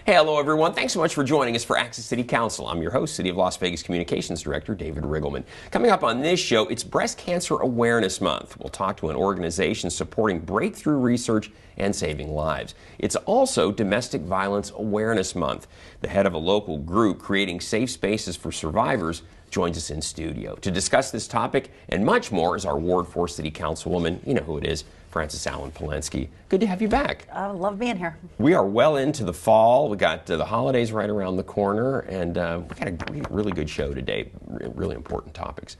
Hey, hello everyone. Thanks so much for joining us for Access City Council. I'm your host, City of Las Vegas Communications Director David Riggleman. Coming up on this show, it's Breast Cancer Awareness Month. We'll talk to an organization supporting breakthrough research and saving lives. It's also Domestic Violence Awareness Month. The head of a local group creating safe spaces for survivors joins us in studio. To discuss this topic and much more is our Ward 4 City Councilwoman, you know who it is, Frances Allen Palenske. Good to have you back. I love being here. We are well into the fall. We got the holidays right around the corner, and we got a really good show today. Really important topics.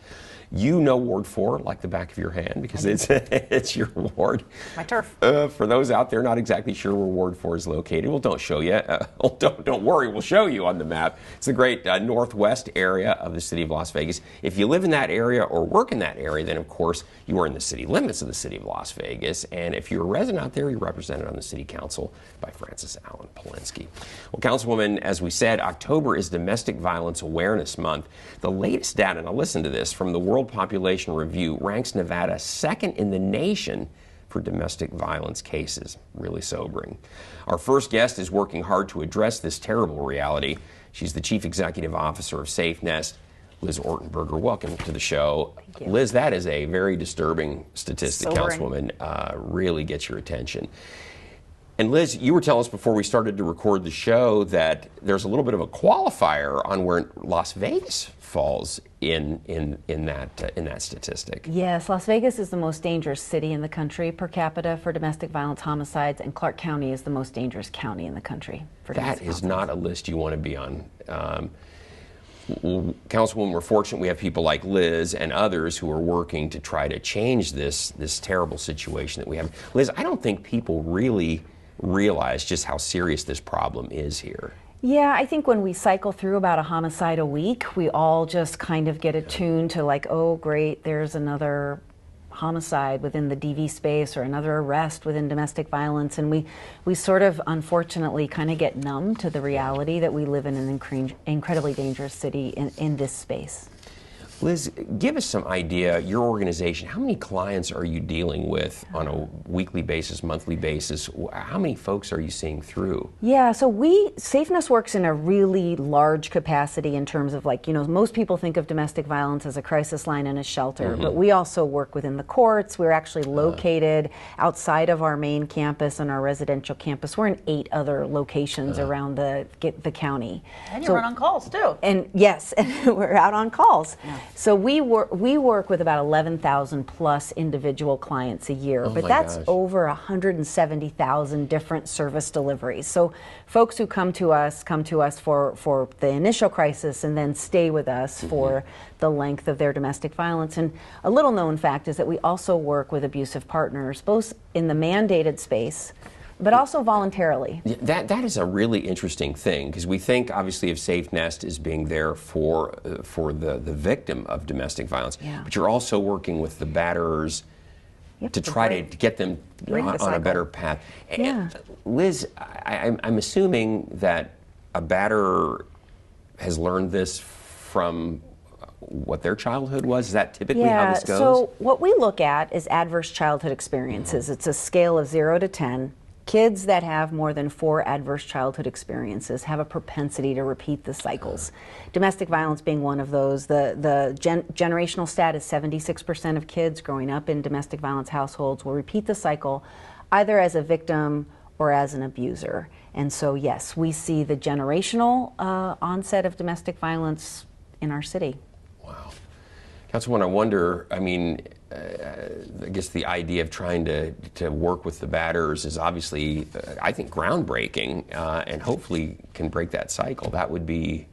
You know Ward 4 like the back of your hand because it's your ward. My turf. For those out there not exactly sure where Ward 4 is located, well, don't show you. Don't worry, we'll show you on the map. It's the great northwest area of the city of Las Vegas. If you live in that area or work in that area, then of course you are in the city limits of the city of Las Vegas. And if you're a resident out there, you're represented on the city council by Frances Allen Palenske. Well, Councilwoman, as we said, October is Domestic Violence Awareness Month. The latest data, now listen to this, from the World Population Review ranks Nevada second in the nation for domestic violence cases. Really sobering. Our first guest is working hard to address this terrible reality. She's the Chief Executive Officer of Safe Nest, Liz Ortenberger. Welcome to the show. Thank you. Liz, that is a very disturbing statistic, Sobering. Councilwoman. Really gets your attention. And Liz, you were telling us before we started to record the show that there's a little bit of a qualifier on where Las Vegas falls in that statistic. Yes, Las Vegas is the most dangerous city in the country per capita for domestic violence homicides, and Clark County is the most dangerous county in the country for domestic That is violence. not a list you want to be on. Councilwoman, we're fortunate we have people like Liz and others who are working to try to change this terrible situation that we have. Liz, I don't think people really realize just how serious this problem is here. Yeah, I think when we cycle through about a homicide a week, we all just kind of get attuned to like, oh great, there's another homicide within the DV space or another arrest within domestic violence, and we sort of unfortunately kind of get numb to the reality that we live in an incredibly dangerous city in this space. Liz, give us some idea, your organization, how many clients are you dealing with on a weekly basis, monthly basis? How many folks are you seeing through? Yeah, so SafeNest works in a really large capacity in terms of, like, you know, most people think of domestic violence as a crisis line and a shelter, but we also work within the courts. We're actually located outside of our main campus and our residential campus. We're in 8 other locations around the county. And you run on calls too. And yes, and we're out on calls. Yeah. So we work with about 11,000 plus individual clients a year, but that's over 170,000 different service deliveries. So folks who come to us for the initial crisis and then stay with us for the length of their domestic violence. And a little known fact is that we also work with abusive partners, both in the mandated space, but also voluntarily. That is a really interesting thing, because we think obviously of Safe Nest as being there for the victim of domestic violence, but you're also working with the batterers to try to get them on a better path. Yeah. Liz, I'm assuming that a batterer has learned this from what their childhood was. Is that typically how this goes? So what we look at is adverse childhood experiences. It's a scale of 0 to 10. Kids that have more than 4 adverse childhood experiences have a propensity to repeat the cycles. Domestic violence being one of those. The generational stat is 76% of kids growing up in domestic violence households will repeat the cycle either as a victim or as an abuser. And so yes, we see the generational onset of domestic violence in our city. Wow. Councilwoman, I wonder, I mean, I guess the idea of trying to work with the batterers is obviously, I think, groundbreaking, and hopefully can break that cycle. That would be...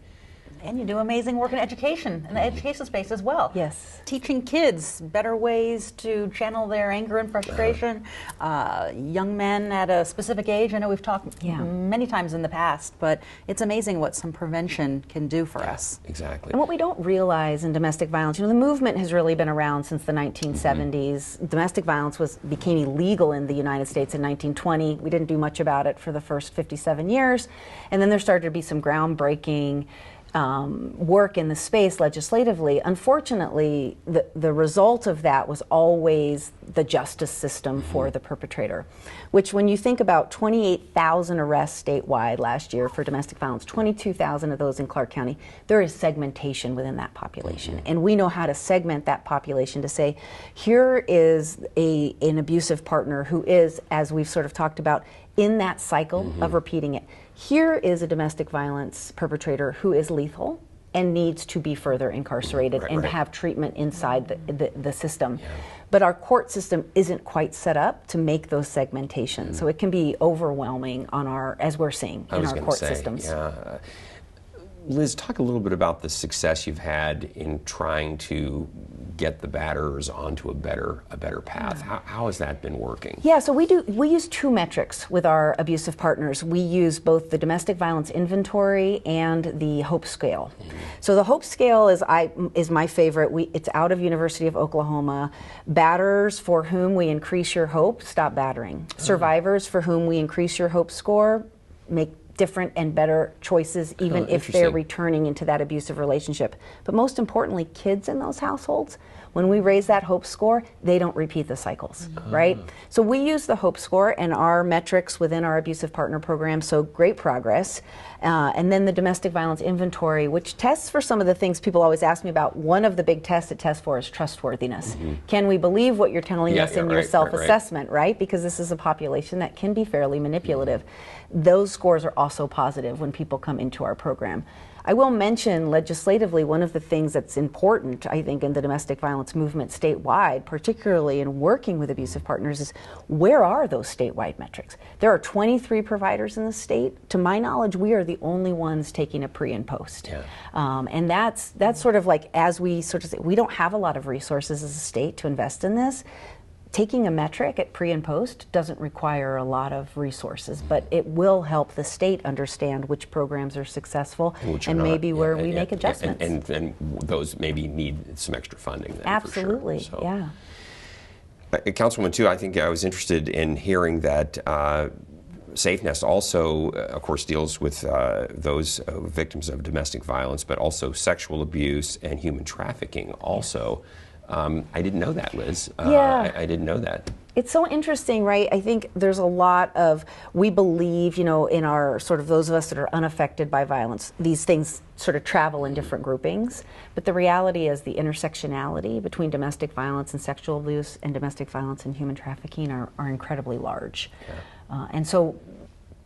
And you do amazing work in education, in the education space as well. Yes. Teaching kids better ways to channel their anger and frustration. Young men at a specific age. I know we've talked many times in the past, but it's amazing what some prevention can do for us. Exactly. And what we don't realize in domestic violence, you know, the movement has really been around since the 1970s. Domestic violence became illegal in the United States in 1920. We didn't do much about it for the first 57 years. And then there started to be some groundbreaking work in the space legislatively, unfortunately, the result of that was always the justice system for the perpetrator, which when you think about 28,000 arrests statewide last year for domestic violence, 22,000 of those in Clark County, there is segmentation within that population. And we know how to segment that population to say, here is an abusive partner who is, as we've sort of talked about, in that cycle of repeating it. Here is a domestic violence perpetrator who is lethal and needs to be further incarcerated and have treatment inside the system. But our court system isn't quite set up to make those segmentations. So it can be overwhelming on as we're seeing in our court systems. Liz, talk a little bit about the success you've had in trying to get the batterers onto a better path. How has that been working? Yeah, so we use two metrics with our abusive partners. We use both the domestic violence inventory and the HOPE scale. So the HOPE scale is my favorite. It's out of University of Oklahoma. Batterers for whom we increase your HOPE, stop battering. Survivors for whom we increase your HOPE score, make different and better choices, even if they're returning into that abusive relationship. But most importantly, kids in those households, when we raise that HOPE score, they don't repeat the cycles, right? So we use the HOPE score and our metrics within our abusive partner program, so great progress. And then the domestic violence inventory, which tests for some of the things people always ask me about. One of the big tests it tests for is trustworthiness. Can we believe what you're telling us in your self-assessment, right? Because this is a population that can be fairly manipulative. Those scores are also positive when people come into our program. I will mention legislatively, one of the things that's important, I think, in the domestic violence movement statewide, particularly in working with abusive partners, is where are those statewide metrics? There are 23 providers in the state. To my knowledge, we are the only ones taking a pre and post. And that's sort of like, as we sort of say, we don't have a lot of resources as a state to invest in this. Taking a metric at pre and post doesn't require a lot of resources, but it will help the state understand which programs are successful and maybe where we make adjustments. And those maybe need some extra funding then. Absolutely, for sure. Councilwoman, too, I think I was interested in hearing that SafeNest also, of course, deals with those victims of domestic violence, but also sexual abuse and human trafficking also. I didn't know that, Liz. I didn't know that. It's so interesting, right? I think there's a lot of, we believe, you know, in our sort of those of us that are unaffected by violence, these things sort of travel in different groupings. But the reality is the intersectionality between domestic violence and sexual abuse and domestic violence and human trafficking are incredibly large. And so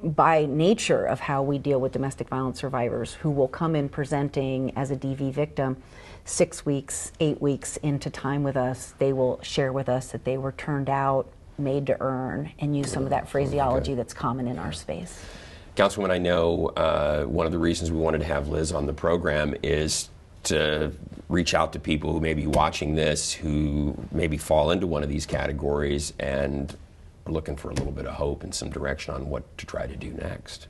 by nature of how we deal with domestic violence survivors who will come in presenting as a DV victim, 6 weeks, 8 weeks into time with us, they will share with us that they were turned out, made to earn, and use some of that phraseology that's common in our space. Councilwoman, I know one of the reasons we wanted to have Liz on the program is to reach out to people who may be watching this, who maybe fall into one of these categories and are looking for a little bit of hope and some direction on what to try to do next.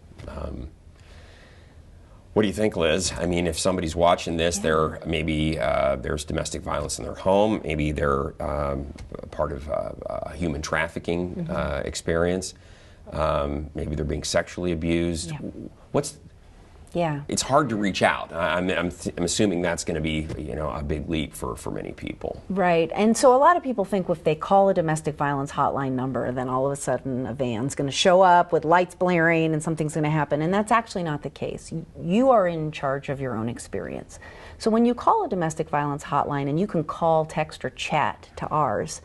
What do you think, Liz? I mean, if somebody's watching this, there's domestic violence in their home, maybe they're part of a human trafficking experience, maybe they're being sexually abused. It's hard to reach out. I'm assuming that's going to be, you know, a big leap for many people. Right, and so a lot of people think if they call a domestic violence hotline number, then all of a sudden a van's going to show up with lights blaring and something's going to happen, and that's actually not the case. You are in charge of your own experience. So when you call a domestic violence hotline, and you can call, text, or chat to ours,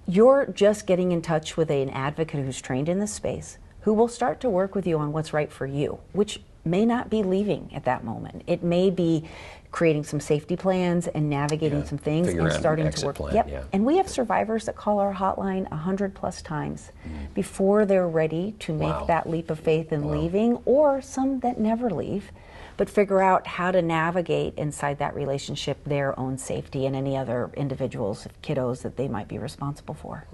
you're just getting in touch with an advocate who's trained in this space, who will start to work with you on what's right for you, which may not be leaving at that moment. It may be creating some safety plans and navigating some things and starting to work. And we have survivors that call our hotline 100+ times before they're ready to make that leap of faith in leaving, or some that never leave, but figure out how to navigate inside that relationship their own safety and any other individuals, kiddos that they might be responsible for.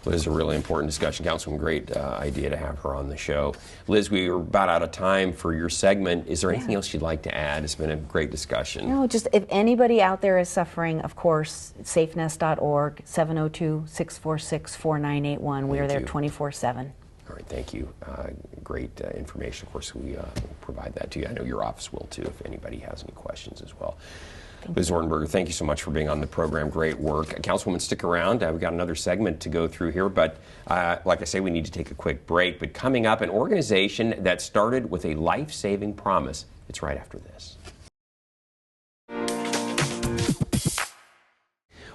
Liz, this is a really important discussion. Councilwoman, great idea to have her on the show. Liz, we are about out of time for your segment. Is there anything else you'd like to add? It's been a great discussion. No, just if anybody out there is suffering, of course, safenest.org, 702-646-4981. We are there 24/7. All right, thank you. great information. Of course, we will provide that to you. I know your office will too, if anybody has any questions as well. Liz Ortenberger, thank you so much for being on the program. Great work. Councilwoman, stick around. We've got another segment to go through here, but like I say, we need to take a quick break. But coming up, an organization that started with a life-saving promise. It's right after this.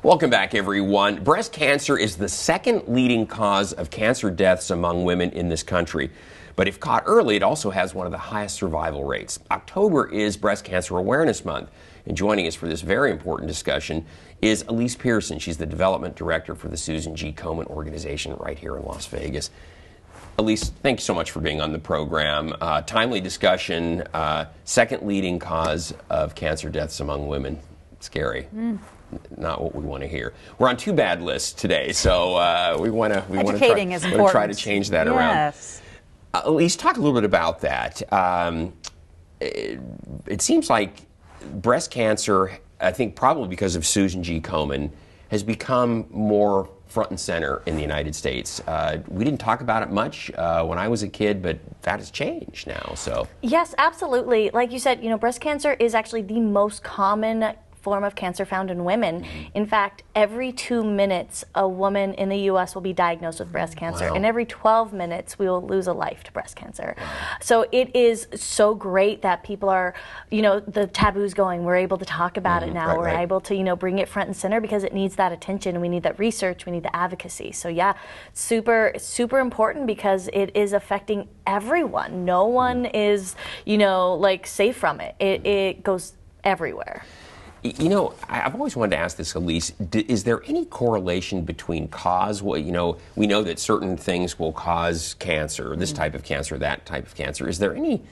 Welcome back, everyone. Breast cancer is the second leading cause of cancer deaths among women in this country. But if caught early, it also has one of the highest survival rates. October is Breast Cancer Awareness Month. And joining us for this very important discussion is Elise Pearson. She's the Development Director for the Susan G. Komen organization right here in Las Vegas. Elise, thank you so much for being on the program. Timely discussion, second leading cause of cancer deaths among women. Scary. Not what we want to hear. We're on two bad lists today, so we want to try to change that around. Elise, talk a little bit about that. It seems like breast cancer, I think probably because of Susan G. Komen, has become more front and center in the United States. We didn't talk about it much when I was a kid, but that has changed now. So yes, absolutely. Like you said, breast cancer is actually the most common form of cancer found in women. In fact, every 2 minutes, a woman in the U.S. will be diagnosed with breast cancer, and every 12 minutes, we will lose a life to breast cancer. So it is so great that people are, the taboo's going. We're able to talk about it now. We're able to, bring it front and center because it needs that attention. We need that research. We need the advocacy. So yeah, super important because it is affecting everyone. No one is, safe from it. It goes everywhere. I've always wanted to ask this, Elise. Is there any correlation between cause? Well, we know that certain things will cause cancer, this type of cancer, that type of cancer. Is there any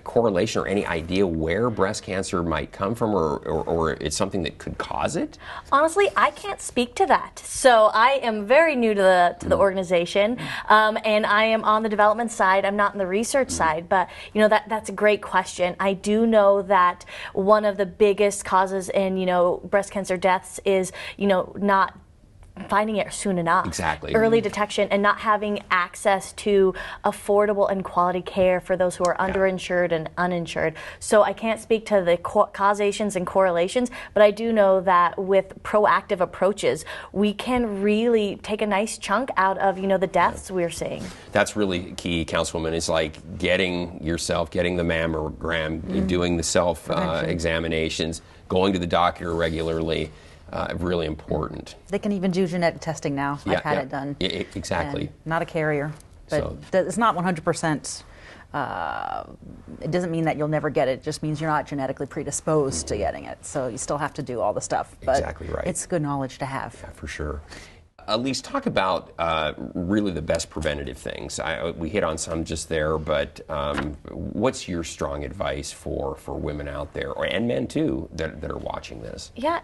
correlation or any idea where breast cancer might come from, or it's something that could cause it? Honestly, I can't speak to that. So I am very new to the organization, and I am on the development side. I'm not on the research side, but that's a great question. I do know that one of the biggest causes in breast cancer deaths is not finding it soon enough. Exactly. Early detection and not having access to affordable and quality care for those who are underinsured and uninsured. So I can't speak to the causations and correlations, but I do know that with proactive approaches, we can really take a nice chunk out of, the deaths we're seeing. That's really key, Councilwoman. It's like getting the mammogram, doing the self-examinations, going to the doctor regularly. Really important. They can even do genetic testing now. I've had it done. Exactly. Not a carrier, but it's not 100%. It doesn't mean that you'll never get it. It just means you're not genetically predisposed to getting it. So you still have to do all the stuff. But exactly right. It's good knowledge to have. Yeah, for sure. Elise, talk about really the best preventative things. We hit on some just there, but what's your strong advice for women out there, and men too, that are watching this? Yeah.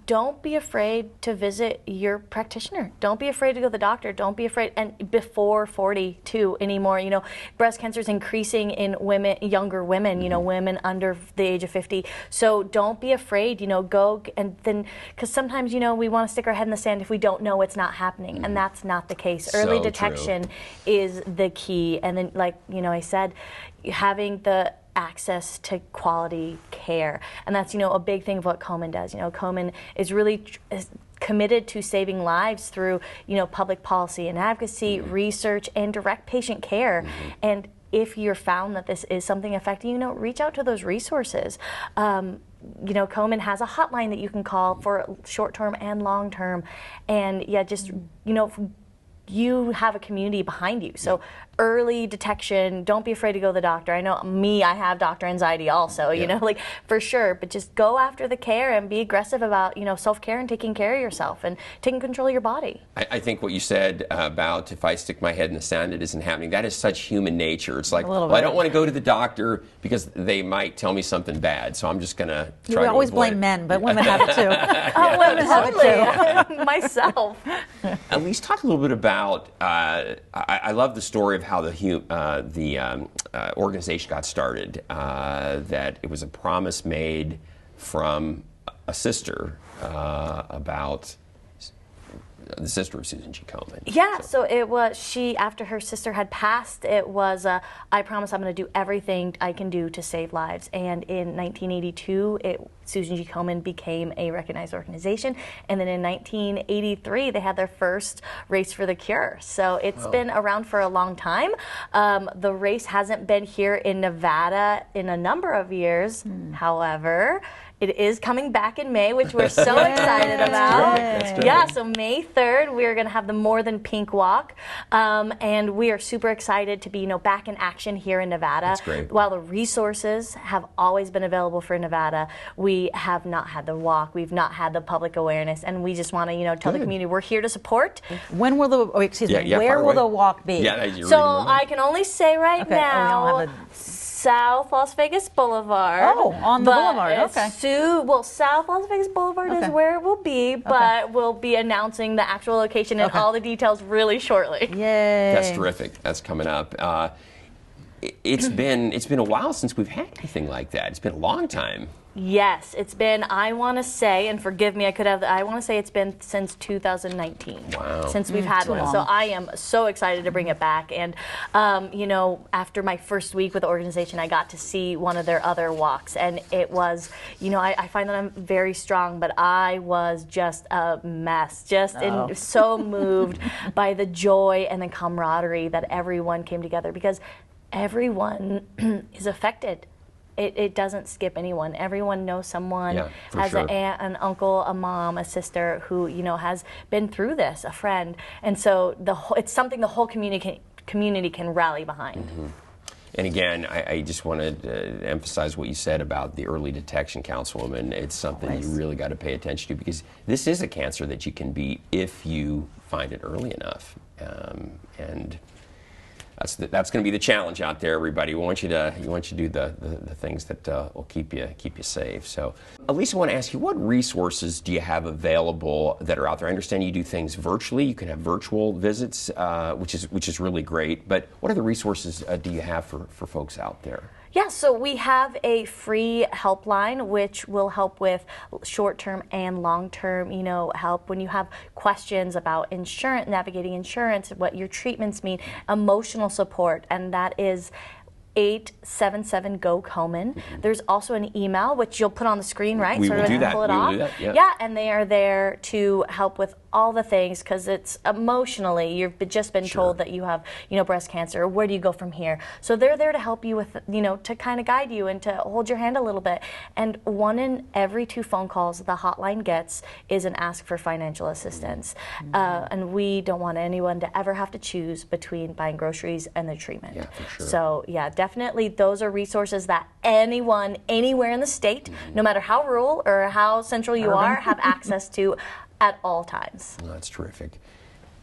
Don't be afraid to visit your practitioner. Don't be afraid to go to the doctor. Don't be afraid, and before 42 anymore. Breast cancer is increasing in women, younger women. Women under the age of 50. So don't be afraid. Go and then, because sometimes we want to stick our head in the sand if we don't know it's not happening, and that's not the case. Early detection is the key, and then, like I said, having the access to quality care, and that's a big thing of what Komen does. Komen is really committed to saving lives through public policy and advocacy, research, and direct patient care. And if you're found that this is something affecting you, reach out to those resources. Komen has a hotline that you can call for short-term and long-term, and you have a community behind you. So early detection, don't be afraid to go to the doctor. I know I have doctor anxiety also, for sure, but just go after the care and be aggressive about, self-care and taking care of yourself and taking control of your body. I think what you said about if I stick my head in the sand, it isn't happening, that is such human nature. It's like, well, I don't want to go to the doctor because they might tell me something bad, so I'm just going to try to always blame men, but women have it too. Women have it too. Myself. Elise, talk a little bit about, I love the story of how the organization got started, that it was a promise made from a sister about the sister of Susan G. Komen. Yeah, so it was after her sister had passed, it was, I promise I'm going to do everything I can do to save lives. And in 1982, Susan G. Komen became a recognized organization. And then in 1983, they had their first Race for the Cure. So it's been around for a long time. The race hasn't been here in Nevada in a number of years. However, it is coming back in May, which we're so excited about. That's great. Yeah, so May 3rd, we're going to have the More Than Pink Walk. And we are super excited to be, back in action here in Nevada. That's great. While the resources have always been available for Nevada, we have not had the walk. We've not had the public awareness. And we just want to, tell the community we're here to support. When will the, where will the walk be? Yeah, you're So reading I can only say right Okay, now, we don't have South Las Vegas Boulevard. Oh, on the boulevard, okay. South Las Vegas Boulevard is where it will be, but we'll be announcing the actual location and all the details really shortly. Yay. That's terrific. That's coming up. It's been a while since we've had anything like that. It's been a long time. Yes, it's been, I want to say, and forgive me, I want to say it's been since 2019. Wow. Since we've had one. So I am so excited to bring it back. And, after my first week with the organization, I got to see one of their other walks. And it was, I find that I'm very strong, but I was just a mess. So moved by the joy and the camaraderie that everyone came together, because everyone is affected. It doesn't skip anyone. Everyone knows someone, has an aunt, an uncle, a mom, a sister who, has been through this, a friend. And so it's something the whole community can rally behind. And again, I just wanted to emphasize what you said about the early detection, Councilwoman. It's something you really got to pay attention to, because this is a cancer that you can beat if you find it early enough. And that's going to be the challenge out there, everybody. We want you to do the things that will keep you safe. So, Elise, I want to ask you, what resources do you have available that are out there? I understand you do things virtually. You can have virtual visits, which is really great. But what other resources do you have for folks out there? Yeah, so we have a free helpline which will help with short-term and long-term, help when you have questions about insurance, navigating insurance, what your treatments mean, emotional support, and that is 877-GO-KOMEN. There's also an email which you'll put on the screen, right? We will do that. Pull it off. Yeah, and they are there to help with all the things, because it's emotionally, you've just been told that you have, breast cancer. Where do you go from here? So they're there to help you with, to kind of guide you and to hold your hand a little bit. And 1 in every 2 phone calls the hotline gets is an ask for financial assistance. And we don't want anyone to ever have to choose between buying groceries and the treatment. Yeah, for sure. So yeah, definitely those are resources that anyone, anywhere in the state, no matter how rural or how central you are, have access to at all times. Well, that's terrific.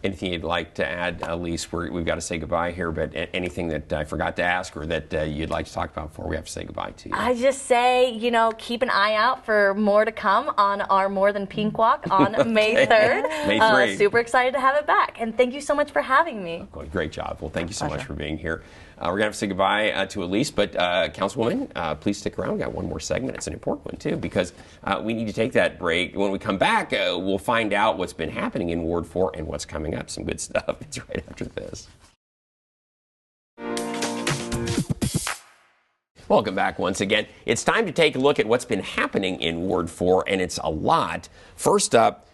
Anything you'd like to add, Elise? We've got to say goodbye here, but anything that I forgot to ask or that you'd like to talk about before we have to say goodbye to you? I just say, keep an eye out for more to come on our More Than Pink Walk on May 3rd. May 3rd. Super excited to have it back. And thank you so much for having me. Great job. Well, thank you so much for being here. We're going to have to say goodbye to Elise, but Councilwoman, please stick around. We've got one more segment. It's an important one, too, because we need to take that break. When we come back, we'll find out what's been happening in Ward 4 and what's coming up. Some good stuff. It's right after this. Welcome back once again. It's time to take a look at what's been happening in Ward 4, and it's a lot. First up,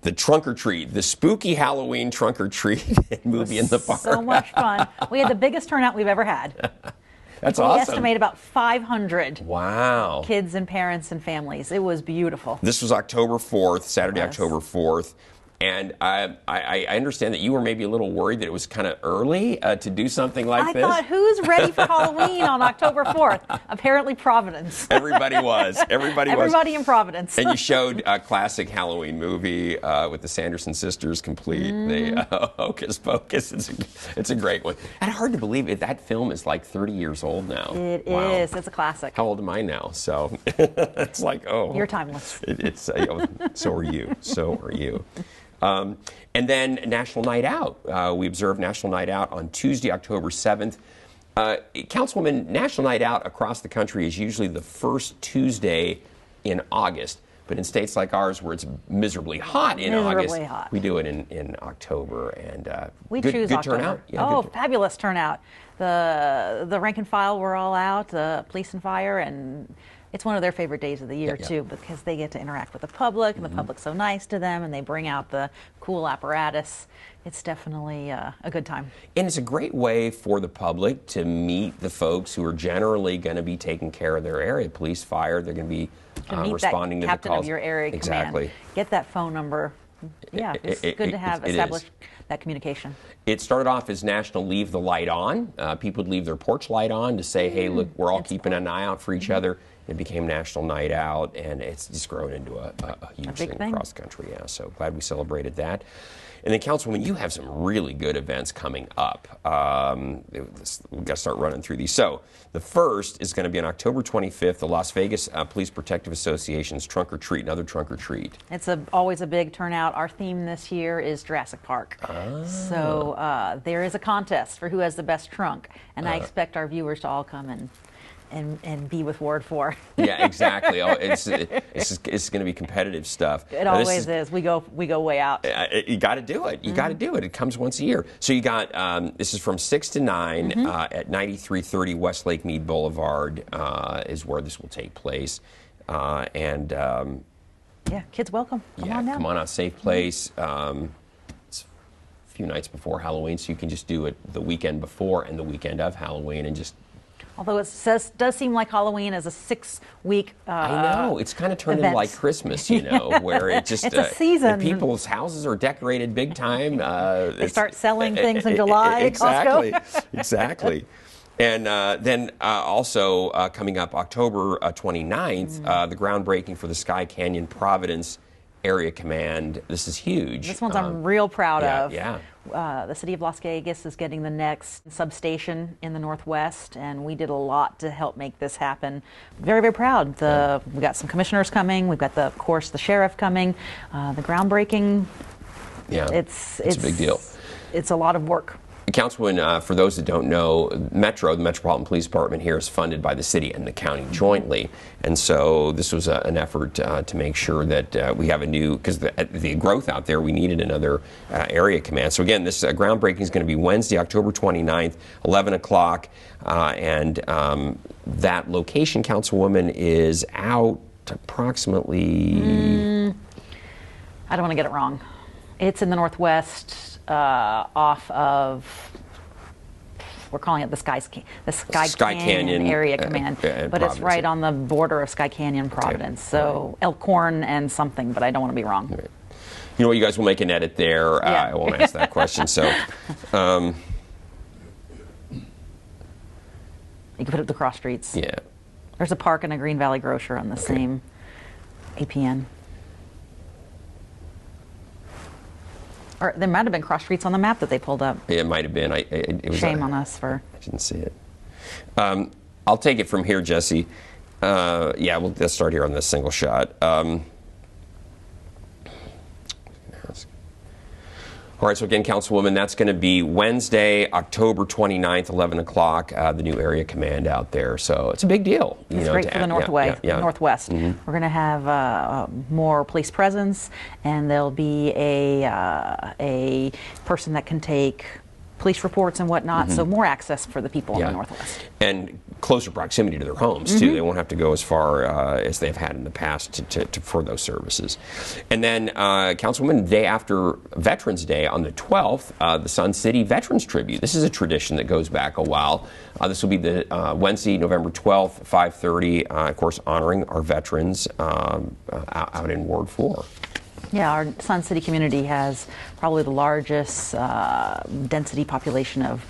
the trunk or treat, the spooky Halloween trunk or treat movie in the park. So much fun. We had the biggest turnout we've ever had. That's we awesome. estimate about 500 wow. kids and parents and families. It was beautiful. This was October 4th, Saturday, October 4th. And I understand that you were maybe a little worried that it was kind of early to do something like this. I thought, who's ready for Halloween on October 4th? Apparently Providence. Everybody was. Everybody in Providence. And you showed a classic Halloween movie with the Sanderson sisters, complete, the Hocus Pocus. It's a great one. And hard to believe that film is like 30 years old now. It is. It's a classic. How old am I now? So it's like, oh. You're timeless. So are you. So are you. And then National Night Out. We observed National Night Out on Tuesday, October 7th. Councilwoman, National Night Out across the country is usually the first Tuesday in August. But in states like ours, where it's miserably hot in Miserably August, hot. we do it in October, and We good, choose good October. turnout. Yeah, oh, good. fabulous turnout. The rank and file were all out, the police and fire, and it's one of their favorite days of the year, Yeah. too, because they get to interact with the public, and the public's so nice to them, and they bring out the cool apparatus. It's definitely a good time. And it's a great way for the public to meet the folks who are generally going to be taking care of their area. Police, fire, they're going to be To meet responding that to the captain calls. of your area Exactly. command. Get that phone number. Yeah, it's good to have it is. established that communication. It started off as National Leave the Light On. People would leave their porch light on to say, hey, look, we're all keeping an eye out for each other. It became National Night Out, and it's just grown into a huge big thing. across the country. Yeah, so glad we celebrated that. And then, Councilwoman, you have some really good events coming up. We've got to start running through these. So the first is going to be on October 25th, the Las Vegas Police Protective Association's Trunk or Treat, another Trunk or Treat. It's always a big turnout. Our theme this year is Jurassic Park. So there is a contest for who has the best trunk, and I expect our viewers to all come and be with Ward 4. Yeah, exactly. It's going to be competitive stuff. It Now, this always is. We go way out. You got to do it. You got to do it. It comes once a year. So you got this is from 6 to 9 at 9330 West Lake Mead Boulevard is where this will take place, and Yeah, kids welcome. Come on down. come on out. Safe place. It's a few nights before Halloween, so you can just do it the weekend before and the weekend of Halloween, and just. Although it does seem like Halloween is a 6-week I know. It's kind of turned into events. like Christmas, where it just... It's a season. And people's houses are decorated big time. They start selling things in July at Exactly. Costco. Exactly. And then also coming up October 29th, the groundbreaking for the Sky Canyon Providence Area Command. This is huge. This one's I'm real proud of. Yeah. The city of Las Vegas is getting the next substation in the Northwest, and we did a lot to help make this happen. Very, very proud. We got some commissioners coming. We've got, of course, the sheriff coming. The groundbreaking. Yeah. It's a big deal. It's a lot of work. Councilman, for those that don't know, the Metropolitan Police Department here is funded by the city and the county jointly. And so this was an effort to make sure that we have a new, because the growth out there, we needed another area command. So again, this groundbreaking is going to be Wednesday, October 29th, 11 o'clock. And that location, Councilwoman, is out approximately... I don't want to get it wrong. It's in the Northwest. Off of, we're calling it the Sky Canyon Area Command, but it's right on the border of Sky Canyon, Providence. Okay. So Elkhorn and something, but I don't want to be wrong. Right. You know what, you guys will make an edit there. Yeah. I won't ask that question. So, you can put it at the cross streets. Yeah. There's a park and a Green Valley Grocer on the same APN. Or there might have been cross streets on the map that they pulled up. It might have been. It was Shame on us for... I didn't see it. I'll take it from here, Jesse. Let's start here on this single shot. All right, so again, Councilwoman, that's going to be Wednesday, October 29th, 11 o'clock, the new area command out there. So it's a big deal. It's great for the Northwest. Mm-hmm. We're going to have more police presence, and there'll be a person that can take police reports and whatnot, so more access for the people in the Northwest. And closer proximity to their homes, too. They won't have to go as far as they've had in the past for those services. And then, Councilwoman, day after Veterans Day on the 12th, the Sun City Veterans Tribute. This is a tradition that goes back a while. This will be the Wednesday, November 12th, 5:30, of course, honoring our veterans out in Ward 4. Yeah, our Sun City community has probably the largest density population of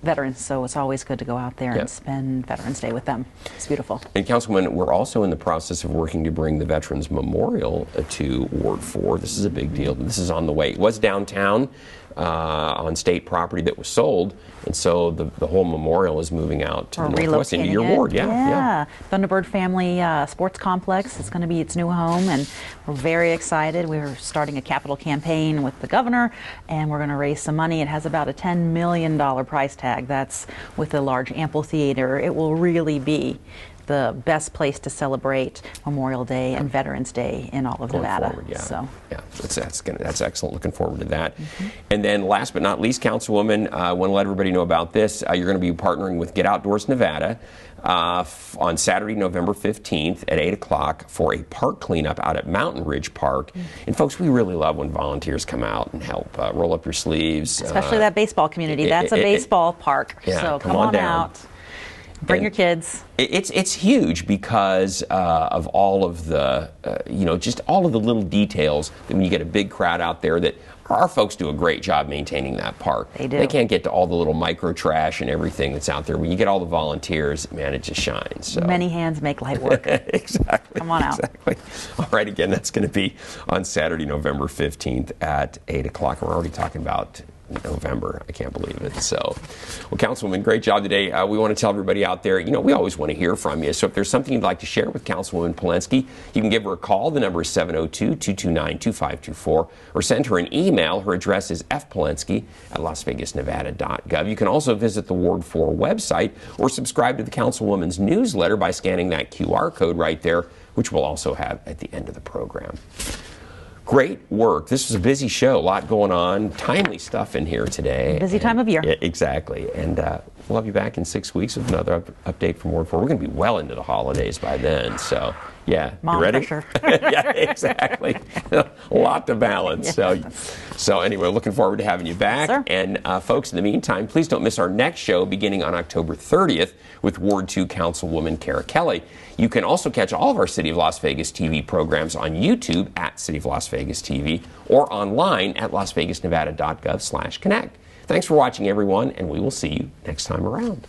veterans, so it's always good to go out there and spend Veterans Day with them. It's beautiful. And Councilman, we're also in the process of working to bring the Veterans Memorial to Ward 4. This is a big deal. This is on the way. It was downtown on state property that was sold, and so the whole memorial is moving out to the northwest into your ward. Yeah. Thunderbird Family Sports Complex is going to be its new home, and we're very excited. We're starting a capital campaign with the governor, and we're going to raise some money. It has about a $10 million price tag. That's with a large amphitheater. It will really be the best place to celebrate Memorial Day and Veterans Day in all of Going Nevada. forward, yeah. So. Yeah, that's excellent. Looking forward to that. And then last but not least, Councilwoman, I want to let everybody know about this. You're going to be partnering with Get Outdoors Nevada on Saturday, November 15th at 8 o'clock for a park cleanup out at Mountain Ridge Park. And folks, we really love when volunteers come out and help roll up your sleeves. Especially that baseball community. That's a baseball park. Yeah, so come on down. out. Bring your kids. It's huge because of all of the, just all of the little details that when you get a big crowd out there that our folks do a great job maintaining that park. They do. They can't get to all the little micro trash and everything that's out there. When you get all the volunteers, man, it just shines. So. Many hands make light work. Exactly. Come on out. Exactly. All right, again, that's going to be on Saturday, November 15th at 8 o'clock. We're already talking about November. I can't believe it. So, well, Councilwoman, great job today. We want to tell everybody out there, we always want to hear from you. So if there's something you'd like to share with Councilwoman Palenske, you can give her a call. The number is 702-229-2524, or send her an email. Her address is fpalenske@lasvegasnevada.gov. You can also visit the Ward 4 website or subscribe to the Councilwoman's newsletter by scanning that QR code right there, which we'll also have at the end of the program. Great work. This was a busy show, a lot going on, timely stuff in here today. Busy time of year. Yeah, exactly. And we'll have you back in 6 weeks with another update from Ward 4. We're going to be well into the holidays by then. So, yeah. Mom you ready? pressure. Yeah, exactly. A lot to balance. Yeah. So anyway, looking forward to having you back. Yes, sir. And folks, in the meantime, please don't miss our next show beginning on October 30th with Ward 2 Councilwoman Kara Kelly. You can also catch all of our City of Las Vegas TV programs on YouTube at City of Las Vegas TV or online at lasvegasnevada.gov/connect. Thanks for watching, everyone, and we will see you next time around.